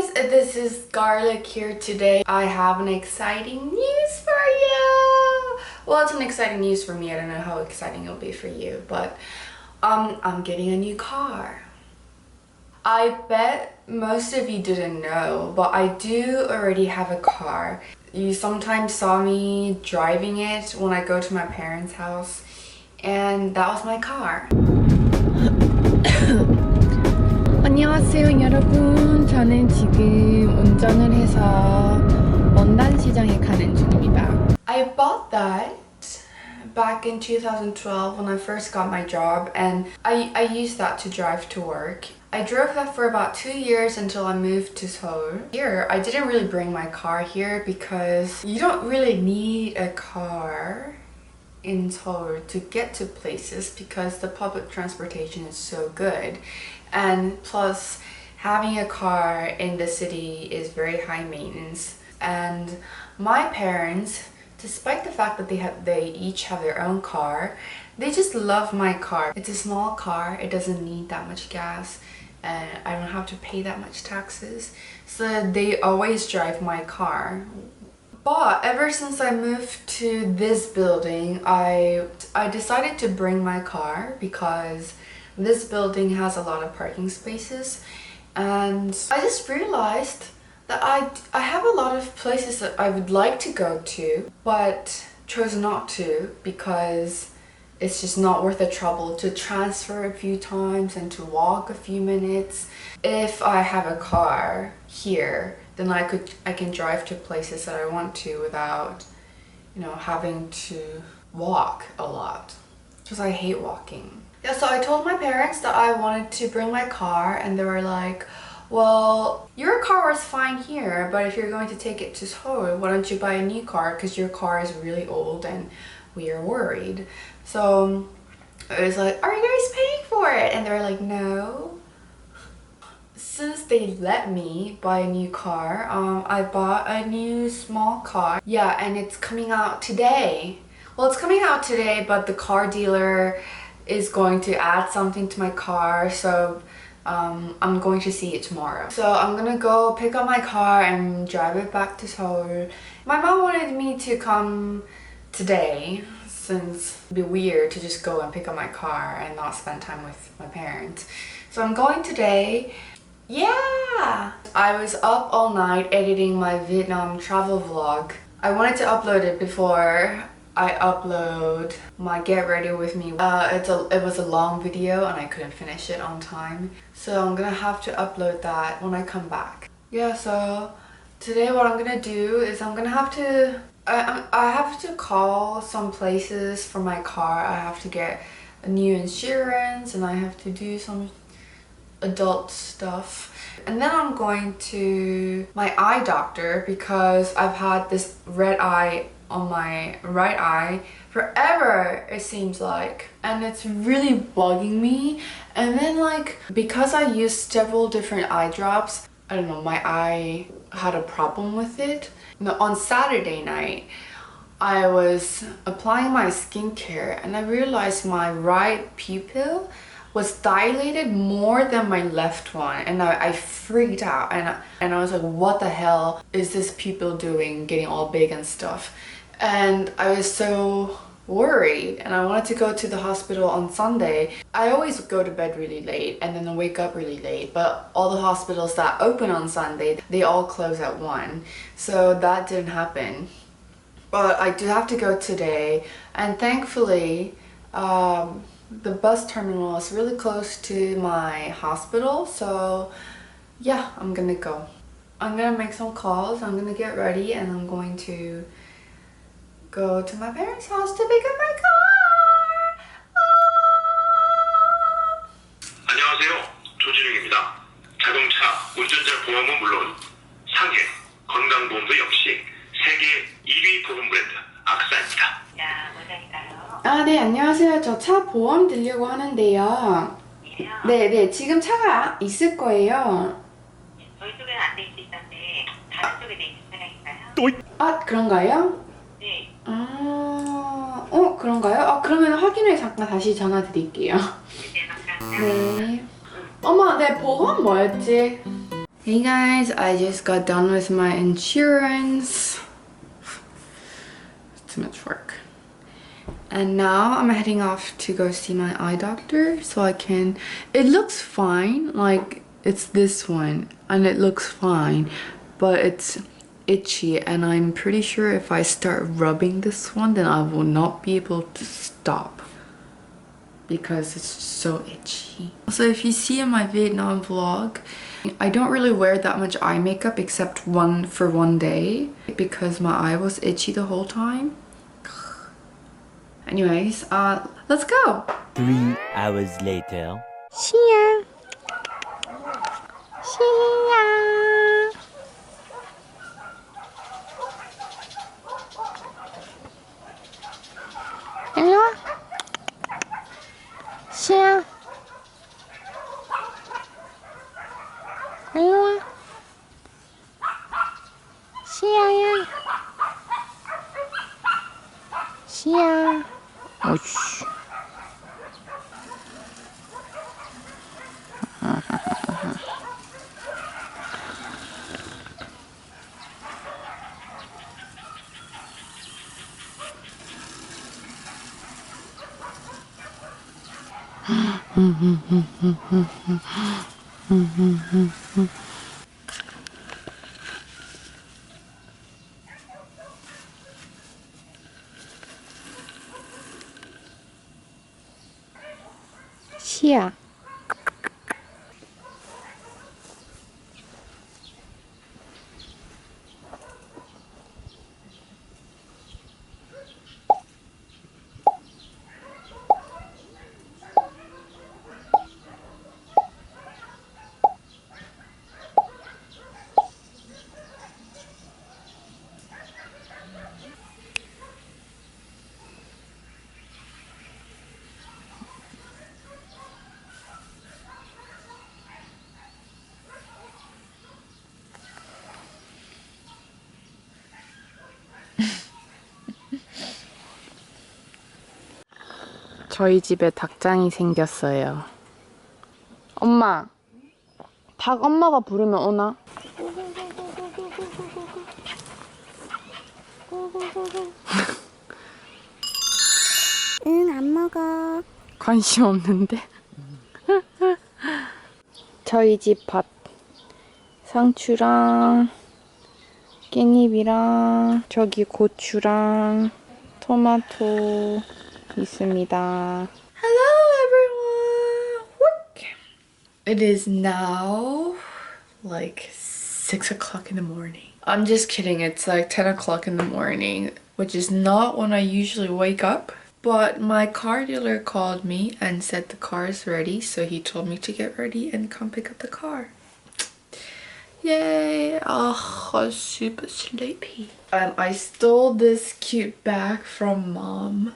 guys, this is Garlic here today. I have an exciting news for you. Well, it's an exciting news for me. I don't know how exciting it'll be for you, but I'm getting a new car. I bet most of you didn't know, but I do already have a car. You sometimes saw me driving it when I go to my parents' house, and that was my car. 안녕하세요 여러분, 저는 지금 운전을 해서 원단시장에 가는 중입니다. I bought that back in 2012 when I first got my job, and I used that to drive to work. I drove that for about 2 years until I moved to Seoul. Here, I didn't really bring my car here because you don't really need a car in Seoul to get to places because the public transportation is so good. And plus, having a car in the city is very high maintenance. And my parents, despite the fact that they each have their own car, they just love my car. It's a small car, it doesn't need that much gas, and I don't have to pay that much taxes. So they always drive my car. But ever since I moved to this building, I decided to bring my car because this building has a lot of parking spaces, and I just realized that I have a lot of places that I would like to go to, but chose not to because it's just not worth the trouble to transfer a few times and to walk a few minutes. If I have a car here, then I can drive to places that I want to without, having to walk a lot, because I hate walking. Yeah, so I told my parents that I wanted to bring my car, and they were like, well, your car is fine here, but if you're going to take it to Seoul, why don't you buy a new car, because your car is really old and we are worried. So I was like, are you guys paying for it? And they were like, no. Since they let me buy a new car, I bought a new small car. Yeah, and it's coming out today. Well, it's coming out today, but the car dealer is going to add something to my car, so I'm going to see it tomorrow. So I'm gonna go pick up my car and drive it back to Seoul. My mom wanted me to come today since it'd be weird to just go and pick up my car and not spend time with my parents. So I'm going today. Yeah! I was up all night editing my Vietnam travel vlog. I wanted to upload it before I upload my get ready with me. It was a long video and I couldn't finish it on time, so I'm gonna have to upload that when I come back. Yeah, so today what I'm gonna do is I'm gonna have to I have to call some places for my car. I have to get a new insurance and I have to do some adult stuff. And then I'm going to my eye doctor because I've had this red eye on my right eye forever, it seems like, and it's really bugging me. And then because I used several different eye drops, I don't know, my eye had a problem with it. On Saturday night I was applying my skincare and I realized my right pupil was dilated more than my left one, and I freaked out and I was like, what the hell is this pupil doing getting all big and stuff? And I was so worried and I wanted to go to the hospital on Sunday. I always go to bed really late and then I wake up really late, but all the hospitals that open on Sunday, they all close at 1, so that didn't happen. But I do have to go today, and thankfully the bus terminal is really close to my hospital, so yeah, I'm gonna go. I'm gonna make some calls, I'm gonna get ready, and I'm going to go to my parents' house to pick up my car. 안녕하세요. 조진웅입니다. 자동차 운전자 보험은 물론 상해, 건강보험도 역시 세계 1위 보험 브랜드 악사입니다. 야, 원장인가요? 아, 네, 안녕하세요. 저 차 보험 들려고 하는데요. 네, 지금 차가 있을 거예요. 저희 쪽에는 안 돼 있던데 다른 쪽에 돼 있는 차량인가요? 아, 그런가요? 네. 그런가요? 그러면 확인을 잠깐 다시 전화 드릴게요. 네, 감사합니다. 네. 어머, 내 보험 뭐였지? Hey guys, I just got done with my insurance. Too much work. And now I'm heading off to go see my eye doctor so I can... It looks fine, like it's this one, and it looks fine, but it's itchy, and I'm pretty sure if I start rubbing this one, then I will not be able to stop because it's so itchy. So if you see in my Vietnam vlog, I don't really wear that much eye makeup except for one day because my eye was itchy the whole time. Anyways, let's go! 3 hours later. 시야. 시야. 일로 와. 시야. 일로 와. 시야야. 시야. 어이씨. 시야. 저희 집에 닭장이 생겼어요. 엄마, 닭 엄마가 부르면 오나? 응, 안 먹어. 관심 없는데? 저희 집 밭. 상추랑 깻잎이랑 저기 고추랑 토마토 있습니다. Hello everyone! It is now like 6 o'clock in the morning. I'm just kidding, it's like 10 o'clock in the morning, which is not when I usually wake up. But my car dealer called me and said the car is ready, so he told me to get ready and come pick up the car. Yay! Oh, I was super sleepy. I stole this cute bag from mom.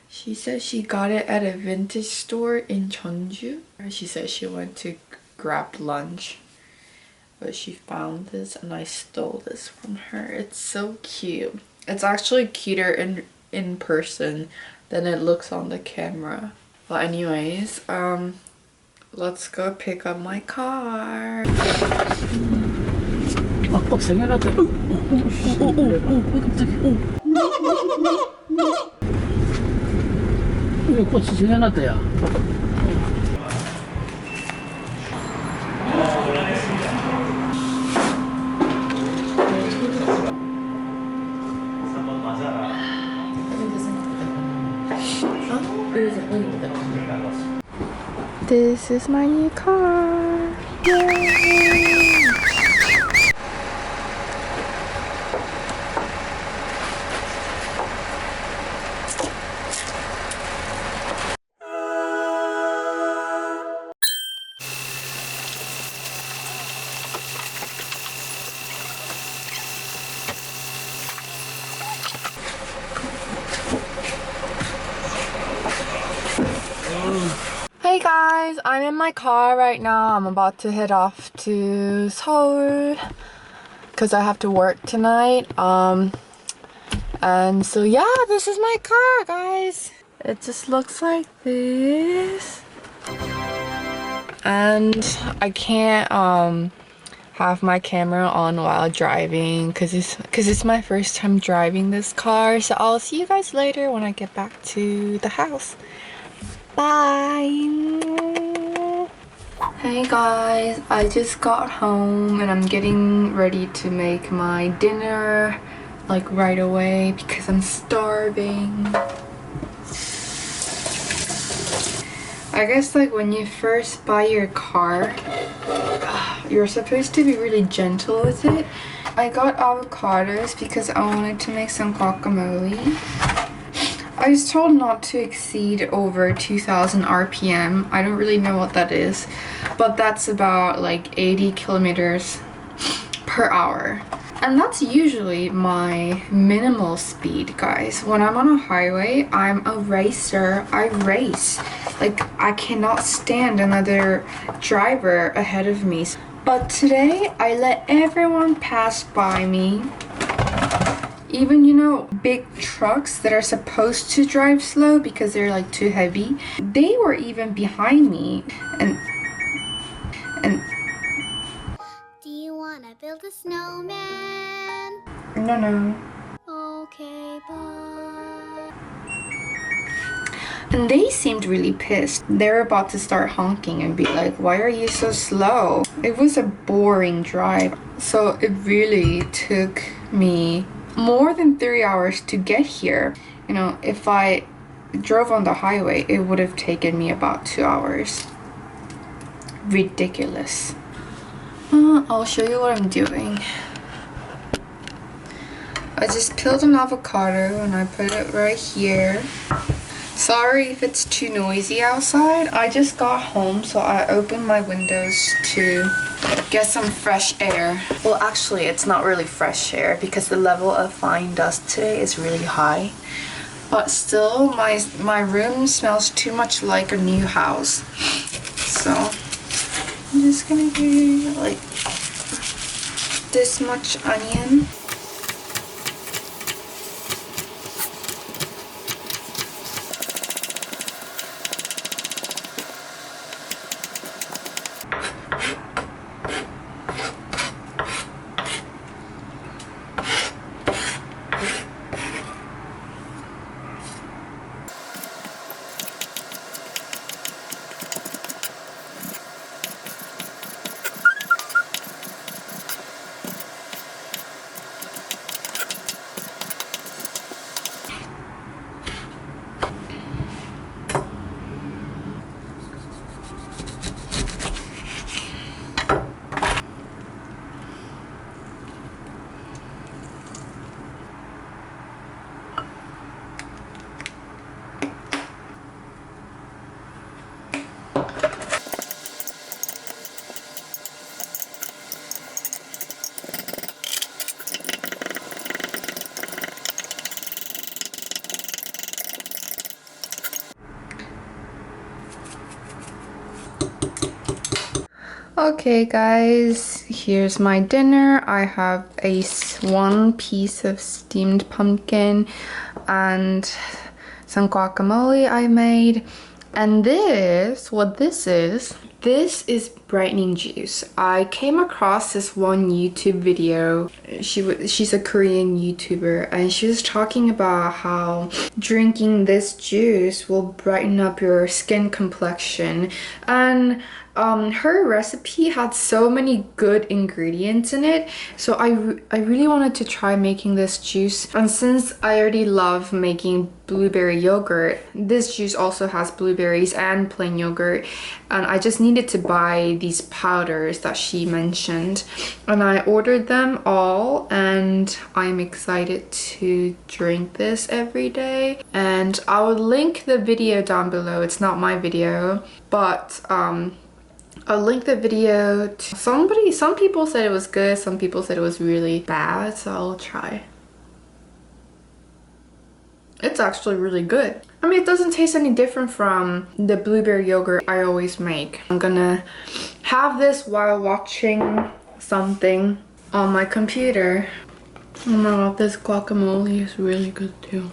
She said she got it at a vintage store in Jeonju. She said she went to grab lunch, but she found this and I stole this from her. It's so cute. It's actually cuter in person than it looks on the camera. Well, anyways, let's go pick up my car. 빡빡 생겨났다. 깜짝이야. 이거 꽃이 생겨났다, 야. This is my new car. Yay! Hey guys, I'm in my car right now. I'm about to head off to Seoul because I have to work tonight. And so yeah, this is my car, guys. It just looks like this. And I can't have my camera on while driving because it's my first time driving this car. So I'll see you guys later when I get back to the house. Bye. Hey guys, I just got home and I'm getting ready to make my dinner like right away because I'm starving. I guess like when you first buy your car, you're supposed to be really gentle with it. I got avocados because I wanted to make some guacamole. I was told not to exceed over 2000 RPM. I don't really know what that is, but that's about like 80 kilometers per hour. And that's usually my minimal speed, guys. When I'm on a highway, I'm a racer. I race. Like, I cannot stand another driver ahead of me. But today, I let everyone pass by me. Even, you know, big trucks that are supposed to drive slow because they're like too heavy, they were even behind me. And Do you wanna build a snowman? no. Okay, bye. And they seemed really pissed. They were about to start honking and be like, why are you so slow? It was a boring drive. So it really took me more than 3 hours to get here. You know, if I drove on the highway, it would have taken me about 2 hours. Ridiculous. I'll show you what I'm doing. I just peeled an avocado and I put it right here. Sorry if it's too noisy outside. I just got home, so I opened my windows to get some fresh air. Well, actually, it's not really fresh air because the level of fine dust today is really high. But still, my room smells too much like a new house. So I'm just gonna do like this much onion. Okay guys, here's my dinner. I have one piece of steamed pumpkin and some guacamole I made. And this is brightening juice. I came across this one YouTube video. She's a Korean YouTuber and she was talking about how drinking this juice will brighten up your skin complexion. And her recipe had so many good ingredients in it, so I really wanted to try making this juice. And since I already love making blueberry yogurt, this juice also has blueberries and plain yogurt, and I just needed to buy these powders that she mentioned, and I ordered them all, and I'm excited to drink this every day. And I will link the video down below. It's not my video, but I'll link the video to somebody. Some people said it was good, some people said it was really bad, so I'll try. It's actually really good. I mean, it doesn't taste any different from the blueberry yogurt I always make. I'm gonna have this while watching something on my computer. Oh my god, this guacamole is really good too.